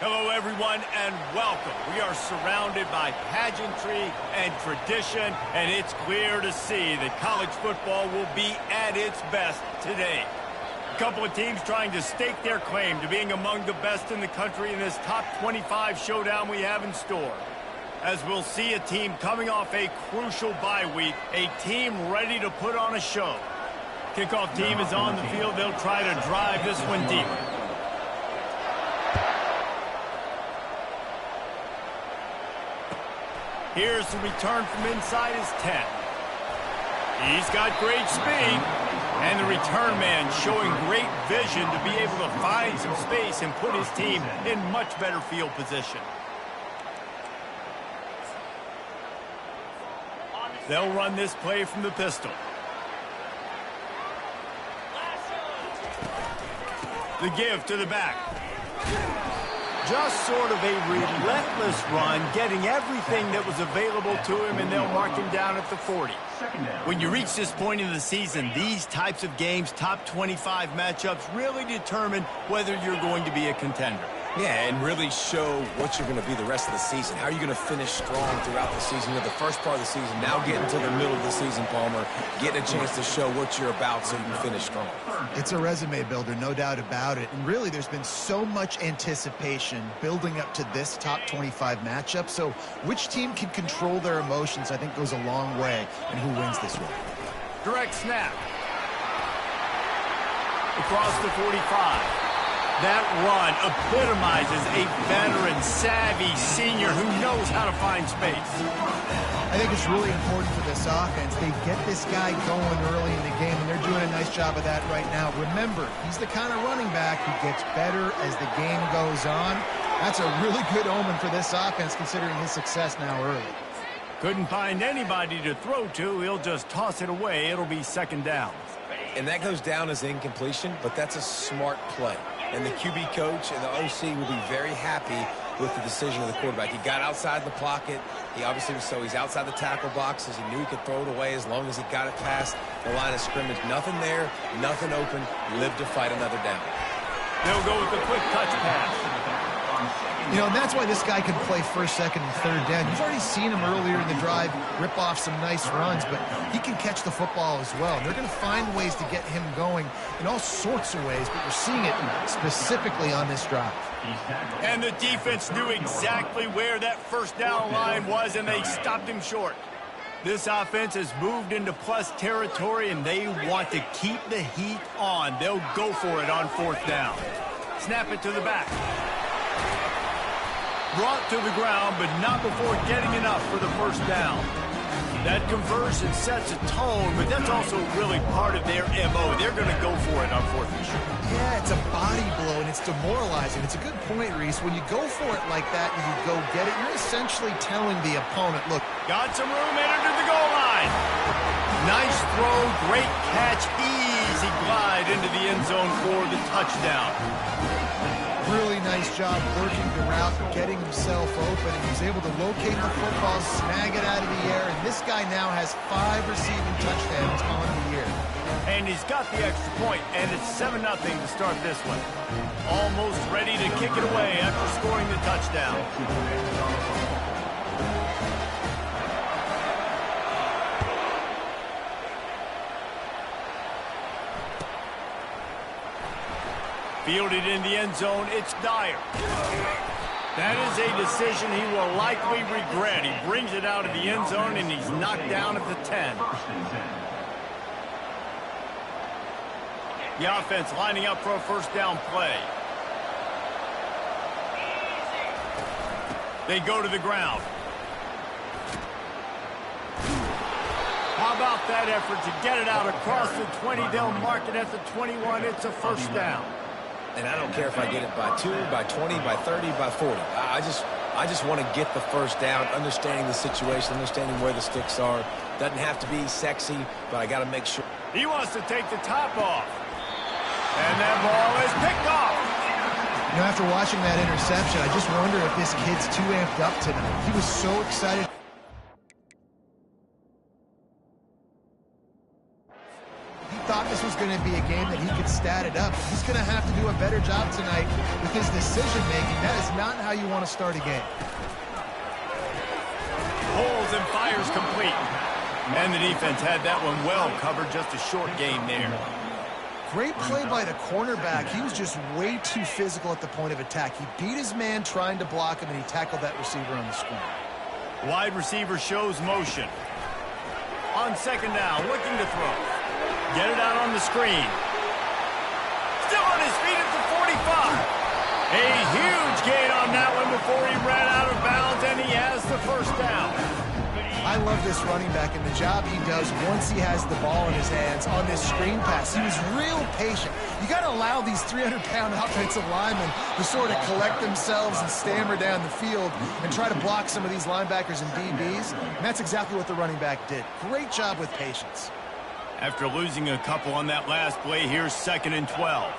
Hello, everyone, and welcome. We are surrounded by pageantry and tradition, and it's clear to see that college football will be at its best today. A couple of teams trying to stake their claim to being among the best in the country in this top 25 showdown we have in store. As we'll see a team coming off a crucial bye week, a team ready to put on a show. Kickoff team is on the field. They'll try to drive this one deep. Here's the return from inside his 10. He's got great speed. And the return man showing great vision to be able to find some space and put his team in much better field position. They'll run this play from the pistol. The give to the back. Just sort of a relentless run, getting everything that was available to him, and they'll mark him down at the 40. When you reach this point in the season, these types of games, top 25 matchups, really determine whether you're going to be a contender. Yeah, and really show what you're going to be the rest of the season. How are you going to finish strong throughout the season? You know, the first part of the season, now getting to the middle of the season, Palmer, getting a chance to show what you're about so you can finish strong. It's a resume builder, no doubt about it. And really, there's been so much anticipation building up to this top 25 matchup. So which team can control their emotions, I think, goes a long way in who wins this one. Direct snap. Across the 45. That run epitomizes a veteran, savvy senior who knows how to find space. I think it's really important for this offense. They get this guy going early in the game, and they're doing a nice job of that right now. Remember, he's the kind of running back who gets better as the game goes on. That's a really good omen for this offense, considering his success now early. Couldn't find anybody to throw to. He'll just toss it away. It'll be second down. And that goes down as incompletion, but that's a smart play. And the QB coach and the OC will be very happy with the decision of the quarterback. He got outside the pocket. He obviously he's outside the tackle boxes. He knew he could throw it away as long as he got it past the line of scrimmage. Nothing there, nothing open. Live to fight another down. They'll go with a quick touch pass. You know, and that's why this guy can play first, second, and third down. You've already seen him earlier in the drive rip off some nice runs, but he can catch the football as well. They're going to find ways to get him going in all sorts of ways, but we're seeing it specifically on this drive. And the defense knew exactly where that first down line was, and they stopped him short. This offense has moved into plus territory, and they want to keep the heat on. They'll go for it on fourth down. Snap it to the back. Brought to the ground, but not before getting enough for the first down. That conversion sets a tone, but that's also really part of their MO. They're going to go for it on fourth and short. Yeah, it's a body blow, and it's demoralizing. It's a good point, Reese. When you go for it like that and you go get it, you're essentially telling the opponent, look. Got some room, entered to the goal line. Nice throw, great catch, easy glide into the end zone for the touchdown. Really nice job working the route, getting himself open, and he was able to locate the football, snag it out of the air, and this guy now has 5 receiving touchdowns on the year. And he's got the extra point, and it's 7-0 to start this one. Almost ready to kick it away after scoring the touchdown. Fielded in the end zone, it's Dyer. That is a decision he will likely regret. He brings it out of the end zone, and he's knocked down at the 10. The offense lining up for a first down play. They go to the ground. How about that effort to get it out across the 20? They'll mark it at the 21. It's a first down. And I don't care if I get it by 2, by 20, by 30, by 40. I just want to get the first down, understanding the situation, understanding where the sticks are. Doesn't have to be sexy, but I got to make sure. He wants to take the top off. And that ball is picked off. You know, after watching that interception, I just wonder if this kid's too amped up tonight. He was so excited. He thought thought this was going to be a game that he could stat it up. He's going to have to do a better job tonight with his decision-making. That is not how you want to start a game. Pulls and fires complete. And the defense had that one well covered. Just a short game there. Great play by the cornerback. He was just way too physical at the point of attack. He beat his man trying to block him, and he tackled that receiver on the screen. Wide receiver shows motion. On second down, looking to throw. Get it out on the screen. Still on his feet at the 45. A huge gain on that one before he ran out of bounds, and he has the first down. I love this running back and the job he does once he has the ball in his hands on this screen pass. He was real patient. You got to allow these 300-pound offensive linemen to sort of collect themselves and stammer down the field and try to block some of these linebackers and DBs. And that's exactly what the running back did. Great job with patience. After losing a couple on that last play, here's 2nd and 12.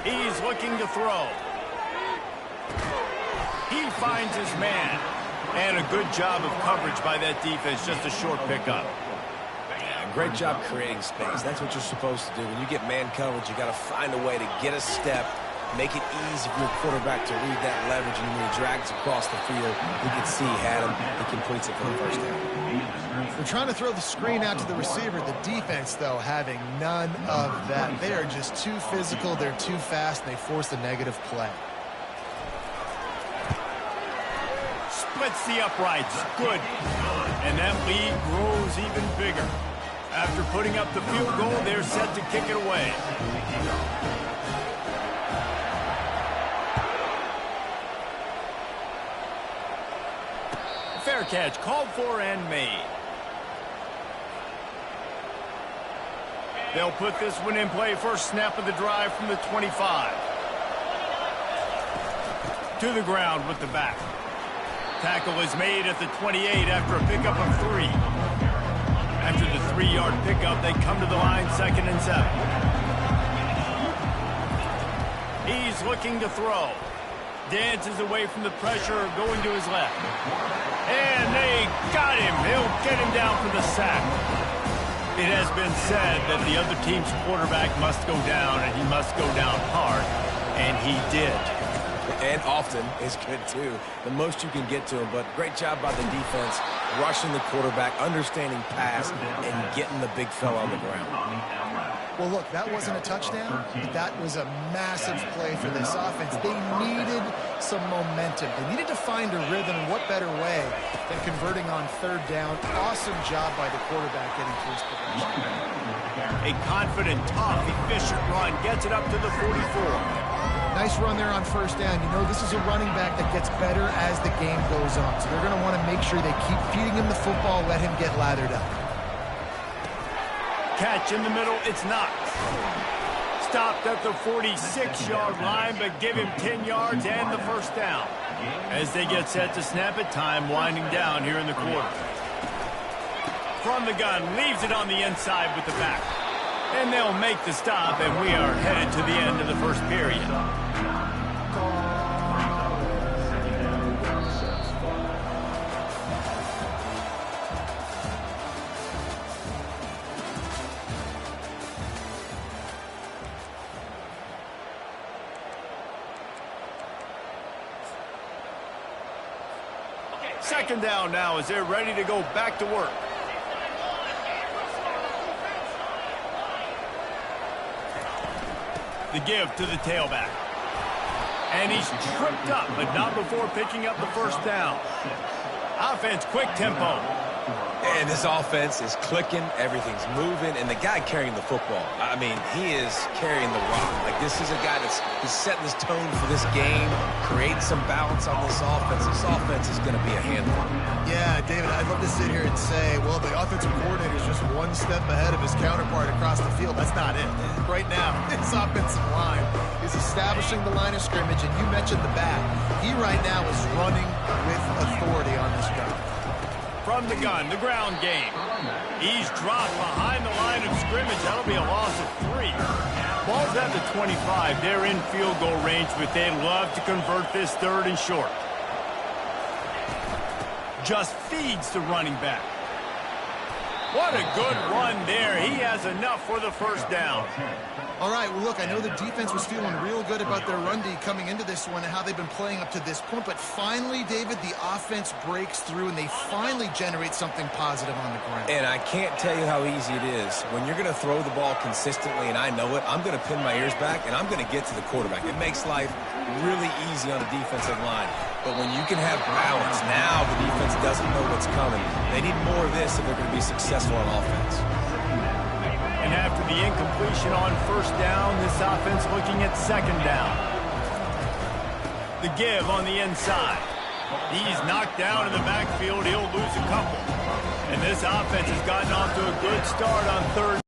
He's looking to throw. He finds his man. And a good job of coverage by that defense. Just a short pickup. Yeah, great job creating space. That's what you're supposed to do. When you get man coverage, you got to find a way to get a step, make it easy for your quarterback to read that leverage, and when he drags across the field, you can see he had him. He completes it for the first down. They're trying to throw the screen out to the receiver. The defense, though, having none of that. They are just too physical. They're too fast. And they force a negative play. Splits the uprights. Good. And that lead grows even bigger. After putting up the field goal, they're set to kick it away. Fair catch, called for and made. They'll put this one in play. First snap of the drive from the 25. To the ground with the back. Tackle is made at the 28 after a pickup of 3. After the 3-yard pickup, they come to the line 2nd and 7. He's looking to throw. Dances away from the pressure, going to his left. And they got him. He'll get him down for the sack. It has been said that the other team's quarterback must go down, and he must go down hard. And he did. And often is good, too. The most you can get to him, but great job by the defense, rushing the quarterback, understanding pass, and getting the big fella on the ground. Well, look, that wasn't a touchdown, but that was a massive play for this offense. They needed some momentum. They needed to find a rhythm, and what better way than converting on 3rd down. Awesome job by the quarterback getting first possession. A confident, tough, efficient run gets it up to the 44. Nice run there on 1st down. You know, this is a running back that gets better as the game goes on. So they're going to want to make sure they keep feeding him the football, let him get lathered up. Catch in the middle, it's not. Stopped at the 46-yard line, but give him 10 yards and the first down. As they get set to snap it, time winding down here in the quarter. From the gun, leaves it on the inside with the back. And they'll make the stop, and we are headed to the end of the first period. Second down now as they're ready to go back to work. The give to the tailback. And he's tripped up, but not before picking up the first down. Offense, quick tempo. And this offense is clicking, everything's moving, and the guy carrying the football, I mean, he is carrying the rock. Like, this is a guy that's setting this tone for this game, creating some balance on this offense. This offense is going to be a handful. Yeah, David, I'd love to sit here and say, well, the offensive coordinator is just one step ahead of his counterpart across the field. That's not it. Right now, his offensive line is establishing the line of scrimmage, and you mentioned the back. He right now is running with authority on this drive. From the gun, the ground game. He's dropped behind the line of scrimmage. That'll be a loss of 3. Ball's at the 25. They're in field goal range, but they'd love to convert this 3rd and short. Just feeds the running back. What a good run there. He has enough for the first down. All right, well, look, I know the defense was feeling real good about their run D coming into this one and how they've been playing up to this point, but finally, David, the offense breaks through and they finally generate something positive on the ground. And I can't tell you how easy it is. When you're going to throw the ball consistently, and I know it, I'm going to pin my ears back, and I'm going to get to the quarterback. It makes life really easy on the defensive line. But when you can have balance, now the defense doesn't know what's coming. They need more of this if they're going to be successful on offense. And after the incompletion on first down, this offense looking at second down. The give on the inside. He's knocked down in the backfield. He'll lose a couple. And this offense has gotten off to a good start on third.